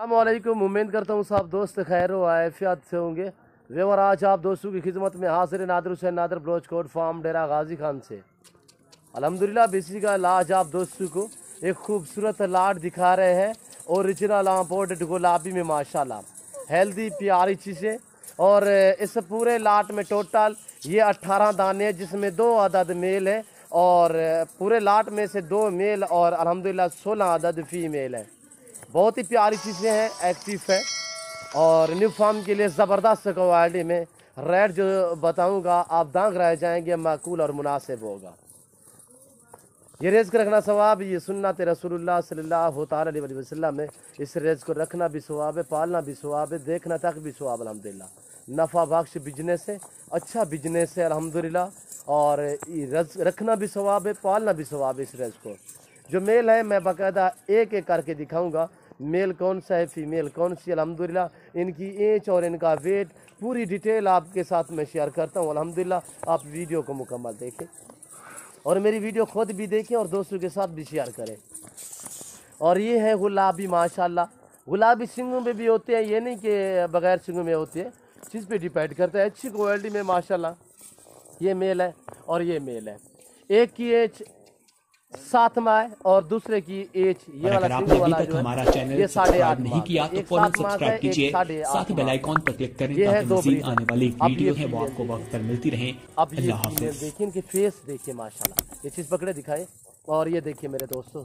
अस्सलामुअलैकुम। उम्मीद करता हूँ सब दोस्त खैर व आफियत से होंगे। और आज आप दोस्तों की खिदमत में हाजिर नादर हुसैन नादर बलोच कोट फार्म डेरा गाजी खान से अल्हम्दुलिल्लाह बेसी का लाज आप दोस्तों को एक खूबसूरत लाट दिखा रहे हैं। ओरिजिनल इम्पोर्टेड गुलाबी में माशाल्लाह हेल्दी प्यारी चीज़ें। और इस पूरे लाट में टोटल ये 18 दाने हैं, जिसमें 2 अदद मेल है और पूरे लाट में से 2 मेल और अल्हम्दुलिल्लाह 16 अदद फीमेल है। बहुत ही प्यारी चीज़ें हैं, एक्टिव है और न्यू फार्म के लिए ज़बरदस्त क्वालिटी में। रेट जो बताऊंगा आप दांग रह जाएंगे, माकूल और मुनासिब होगा। ये रिज़्क़ रखना सवाब, ये सुन्नत रसूलुल्लाह सल्लल्लाहु अलैहि वसल्लम है। इस रिज़्क़ को रखना भी सवाब है, पालना भी सवाब है, देखना तक भी सवाब अल्हम्दुलिल्लाह। नफ़ा बख्श बिजनेस है, अच्छा बिजनेस है अल्हम्दुलिल्लाह। और रिज़्क़ रखना भी सवाब है, पालना भी सवाब है। इस रिज़्क़ को जो मेल है मैं बाकायदा एक एक करके दिखाऊंगा, मेल कौन सा है, फीमेल कौन सी। अल्हम्दुलिल्लाह इनकी एज और इनका वेट पूरी डिटेल आपके साथ मैं शेयर करता हूँ। अल्हम्दुलिल्लाह आप वीडियो को मुकम्मल देखें और मेरी वीडियो खुद भी देखें और दोस्तों के साथ भी शेयर करें। और ये है गुलाबी माशाल्लाह। गुलाबी सिंगों में भी होते हैं, ये नहीं कि बग़ैर सिंगों में होते हैं, चीज़ पे डिपेंड करता है। अच्छी क्वालिटी में माशाल्लाह ये मेल है और ये मेल है। एक की एज 7 माह और दूसरे की एज ये वाला सिंगल वाला जो हमारा है चैनल ये 8.5 नहीं माह किया का, तो एक फौरन 7 माह का, सब्सक्राइब एक कीजिए, 8.5 साथ ही बेल माह आइकॉन का। पर क्लिक करें ये है ताकि 2 मजीद ब्रीड आने वाली अब वीडियो ये है वो फीमेल आपको वक्त देखिए, पर मिलती रहे। अब ये अल्लाह फीमेल हाफिज। देखिए, इनके फेस देखिए माशाल्लाह। ये चीज़ पकड़े दिखाए। और ये देखिए मेरे दोस्तों,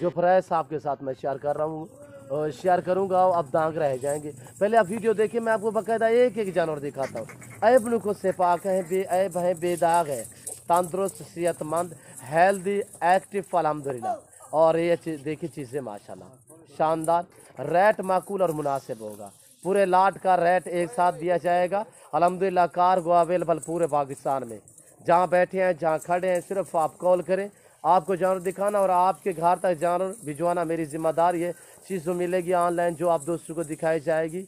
जो प्राइस आपके साथ मैं शेयर कर रहा हूँ और शेयर करूँगा, अब दांग रह जाएंगे। पहले आप वीडियो देखिए, मैं आपको बाकायदा एक एक जानवर दिखाता हूँ। ऐब नुको से पाक है, बेऐब है, बेदाग है, तंदुरुस्त सेहतमंद हेल्दी एक्टिव अल्हम्दुलिल्लाह। और ये देखिए चीज़ें माशाल्लाह शानदार। रेट माकूल और मुनासिब होगा। पूरे लाट का रेट एक साथ दिया जाएगा अल्हम्दुलिल्लाह। कार्गो अवेलेबल पूरे पाकिस्तान में, जहाँ बैठे हैं जहाँ खड़े हैं, सिर्फ आप कॉल करें, आपको जानवर दिखाना और आपके घर तक जानवर भिजवाना मेरी जिम्मेदारी है। चीज़ जो मिलेगी ऑनलाइन जो आप दोस्तों को दिखाई जाएगी,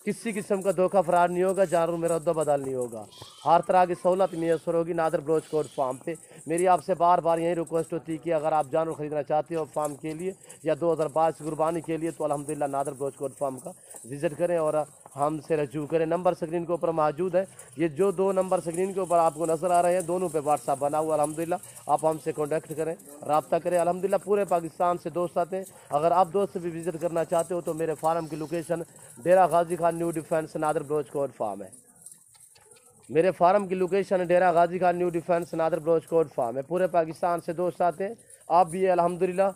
किसी किस्म का धोखा फराड नहीं होगा, जानवर में रद्द बदल नहीं होगा। हर तरह की सहूलत मैसर होगी नादर बलोच कोट फार्म पे। मेरी आपसे बार बार यही रिक्वेस्ट होती है कि अगर आप जानवर ख़रीदना चाहते हो फार्म के लिए या 2022 कुर्बानी के लिए, तो अल्हम्दुलिल्लाह नादर बलोच कोट फार्म का विज़िट करें और हमसे रजू करें। नंबर स्क्रीन के ऊपर मौजूद है। ये जो 2 नंबर स्क्रीन के ऊपर आपको नज़र आ रहे हैं, दोनों पे व्हाट्सअप बना हुआ अल्हम्दुलिल्लाह। आप हमसे कॉन्टैक्ट करें, रब्ता करें। अल्हम्दुलिल्लाह पूरे पाकिस्तान से दोस्त आते हैं। अगर आप दोस्त भी विज़िट करना चाहते हो तो मेरे फार्म की location Dera Ghazi Khan new defence Nadir Baloch Kot farm है। मेरे फार्म की location Dera Ghazi Khan new defence Nadir Baloch Kot farm है। पूरे पाकिस्तान से दोस्त आते हैं। आप भी अल्हम्दुलिल्लाह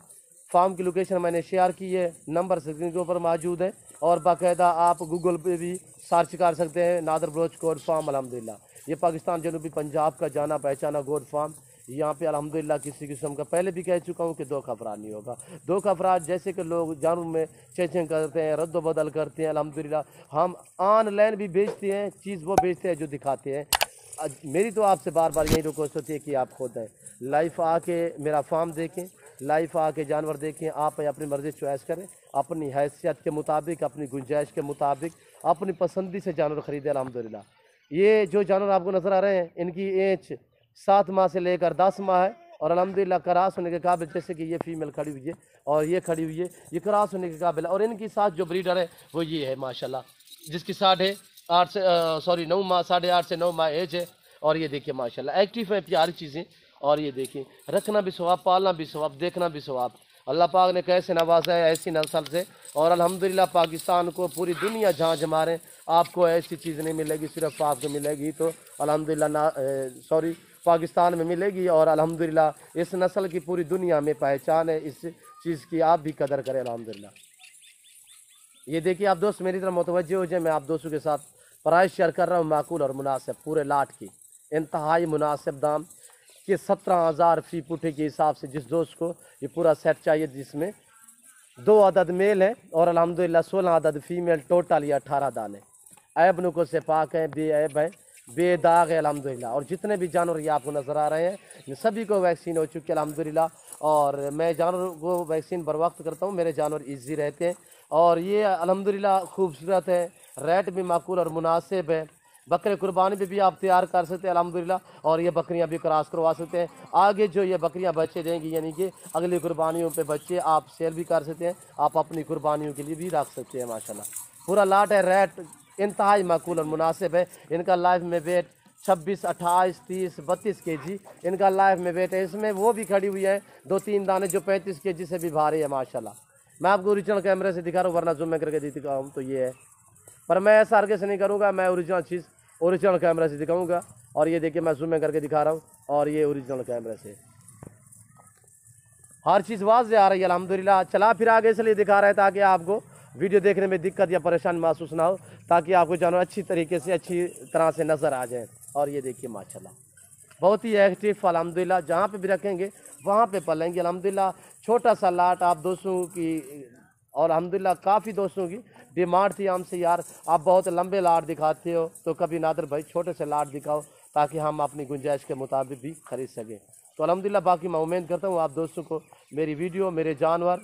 फार्म की लोकेशन मैंने शेयर की है, नंबर स्क्रीन के ऊपर मौजूद है। और बाकायदा आप गूगल पे भी सर्च कर सकते हैं नादर बलोच कोट फार्म अल्हम्दुलिल्लाह। ये पाकिस्तान जनूबी पंजाब का जाना पहचाना गोट फार्म। यहाँ पे अल्हम्दुलिल्लाह किसी किस्म का, पहले भी कह चुका हूँ कि धोखा फराड नहीं होगा। धोखा फराड जैसे कि लोग जानवर में चेंज करते हैं, रद्द बदल करते हैं, अल्हम्दुलिल्लाह हम ऑनलाइन भी बेचते हैं, चीज़ वो बेचते हैं जो दिखाते हैं। मेरी तो आपसे बार बार यही रिक्वेस्ट होती है कि आप खुद हैं लाइफ आके मेरा फार्म देखें, लाइफ आके जानवर देखें। आप अपनी मर्ज़ी चॉइस करें, अपनी हैसियत के मुताबिक, अपनी गुंजाइश के मुताबिक, अपनी पसंदी से जानवर ख़रीदें अल्हम्दुलिल्लाह। ये जो जानवर आपको नज़र आ रहे हैं, इनकी एज 7 माह से लेकर 10 माह है और अल्हम्दुलिल्लाह क्रॉस होने के काबिल, जैसे कि ये फीमेल खड़ी हुई है और ये खड़ी हुई है, ये क्रॉस होने के काबिल है। और इनकी साथ जो ब्रीडर है वो ये है माशाल्लाह, जिसकी 9 माह 8.5 से 9 माह एज है। और ये देखिए माशाल्लाह एक्टिव है, प्यारी चीज़ें। और ये देखिए रखना भी सवाब, पालना भी सवाब, देखना भी सवाब। अल्लाह पाक ने कैसे नवाजा है ऐसी नस्ल से। और अल्हम्दुलिल्लाह पाकिस्तान को पूरी दुनिया जहाँ जमा रहे, आपको ऐसी चीज़ नहीं मिलेगी, सिर्फ आपको मिलेगी तो अल्हम्दुलिल्लाह पाकिस्तान में मिलेगी। और अल्हम्दुलिल्लाह इस नस्ल की पूरी दुनिया में पहचान है, इस चीज़ की आप भी कदर करें अल्हम्दुलिल्लाह। ये देखिए आप दोस्त मेरी तरफ मुतवज्जे हो जाए, मैं आप दोस्तों के साथ प्राइस शेयर कर रहा हूँ माकूल और मुनासिब, पूरे लाट की इंतहाई मुनासिब दाम कि 17,000 फी पुठे के हिसाब से जिस दोस्त को ये पूरा सेट चाहिए, जिसमें 2 अदद मेल है और अल्हम्दुलिल्लाह 16 अदद फीमेल, टोटल ये 18 दाने। ऐब नुको से पाक है, बेऐब है, बेदाग है अल्हम्दुलिल्लाह। और जितने भी जानवर ये आपको नज़र आ रहे हैं सभी को वैक्सीन हो चुकी है अल्हम्दुलिल्लाह। और मैं जानवर को वैक्सीन बर वक्त करता हूँ, मेरे जानवर ईजी रहते हैं। और ये अल्हम्दुलिल्लाह खूबसूरत है, रेट भी माकूल और मुनासिब है। बकरे कुर्बानी पे भी आप तैयार कर सकते हैं अल्हम्दुलिल्लाह। और ये बकरियां भी क्रॉस करवा सकते हैं। आगे जो ये बकरियां बच्चे देंगी यानी कि अगली कुर्बानियों पे बच्चे आप सेल भी कर सकते हैं, आप अपनी कुर्बानियों के लिए भी रख सकते हैं माशाल्लाह। पूरा लाट है, रेट इंतहाई माकूल और मुनासिब है। इनका लाइफ में वेट 26, 28, 30, 32 केजी इनका लाइफ में वेट है। इसमें वो भी खड़ी हुई है 2-3 दाने जो 35 केजी से भी भारी है माशाल्लाह। मैं आपको ओरिजिनल कैमरे से दिखा रहा हूँ, वरना जूम में करके दिखाऊँ तो ये है, पर मैं ऐसा आगे से नहीं करूँगा। मैं ओरिजिनल चीज़ ओरिजिनल कैमरे से दिखाऊँगा। और ये देखिए मैं जूम में करके दिखा रहा हूँ, और ये ओरिजिनल कैमरे से हर चीज़ वाज़ आ रही है अल्हम्दुलिल्लाह। चला फिर आगे इसलिए दिखा रहा है ताकि आपको वीडियो देखने में दिक्कत या परेशानी महसूस ना हो, ताकि आपको जानवर अच्छी तरीके से अच्छी तरह से नज़र आ जाए। और ये देखिए माशाल्लाह बहुत ही एक्टिव अल्हम्दुलिल्लाह, जहाँ पे भी रखेंगे वहाँ पे पलेंगे अल्हम्दुलिल्लाह। छोटा सा लाट आप दोस्तों की, और अल्हम्दुलिल्लाह काफ़ी दोस्तों की डिमांड थी हमसे, यार आप बहुत लंबे लाट दिखाते हो, तो कभी नादर भाई छोटे से लाट दिखाओ ताकि हम अपनी गुंजाइश के मुताबिक भी खरीद सकें। तो अल्हम्दुलिल्लाह बाकी मैं उम्मीद करता हूँ आप दोस्तों को मेरी वीडियो, मेरे जानवर,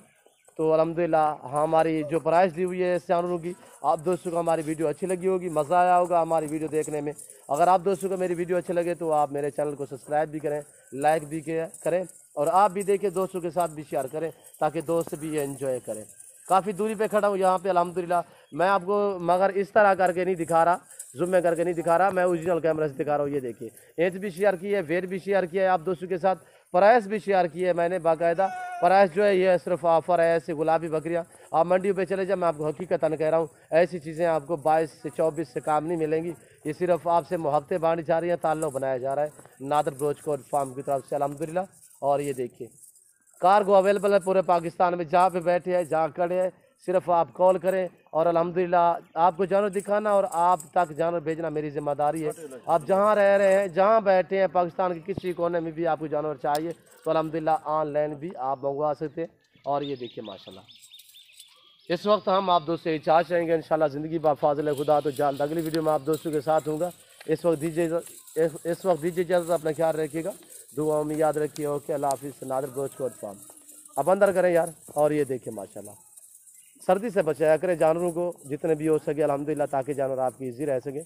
तो अल्हम्दुलिल्लाह हमारी जो प्राइस दी हुई है इस जानवरों की, आप दोस्तों को हमारी वीडियो अच्छी लगी होगी, मज़ा आया होगा हमारी वीडियो देखने में। अगर आप दोस्तों को मेरी वीडियो अच्छी लगे तो आप मेरे चैनल को सब्सक्राइब भी करें, लाइक भी करें, और आप भी देखें, दोस्तों के साथ भी शेयर करें ताकि दोस्त भी ये एंजॉय करें। काफ़ी दूरी पे खड़ा हूँ यहाँ पे अल्हम्दुलिल्लाह। मैं आपको मगर इस तरह करके नहीं दिखा रहा, जूम में करके नहीं दिखा रहा, मैं ओरिजिनल कैमरा से दिखा रहा हूँ। ये देखिए एज भी शेयर की है, वेट भी शेयर किया है आप दोस्तों के साथ, प्राइस भी शेयर की है मैंने बाकायदा। प्राइस जो है ये सिर्फ ऑफ़र है, ऐसे गुलाबी बकरियाँ आप मंडियों पे चले जाए, मैं आपको हकीकतन कह रहा हूँ ऐसी चीज़ें आपको 22 से 24 से काम नहीं मिलेंगी। ये सिर्फ आपसे मुहब्बतें बांटी जा रही हैं, ताल्लुक़ बनाया जा रहा है नादर ब्रोचकोट फार्म की तरफ से अल्हम्दुलिल्लाह। और ये देखिए कार्गो अवेलेबल है पूरे पाकिस्तान में, जहाँ पे बैठे हैं, जहाँ खड़े हैं, सिर्फ आप कॉल करें। और अल्हम्दुलिल्लाह आपको जानवर दिखाना और आप तक जानवर भेजना मेरी जिम्मेदारी है। आप जहाँ रह रहे हैं, जहाँ बैठे हैं, पाकिस्तान के किसी कोने में भी आपको जानवर चाहिए तो अल्हम्दुलिल्लाह ऑनलाइन भी आप मंगवा सकते हैं। और ये देखिए माशाल्लाह इस वक्त हम आप दोस्तों से चाह चाहेंगे इंशाल्लाह ज़िंदगी बाफाज़िल खुदा तो जल्द अगली वीडियो में आप दोस्तों के साथ होगा। इस वक्त दीजिए इजाज़त, अपना ख्याल रखिएगा, दुआओं में याद रखिए। ओके, अल्लाह हाफिज़। नादर ब्रोचकोट फार्म अब अंदर करें यार। और ये देखिए माशाल्लाह सर्दी से बचाया करें जानवरों को जितने भी हो सके अल्हम्दुलिल्लाह, ताकि जानवर आपकी ईजी रह सके।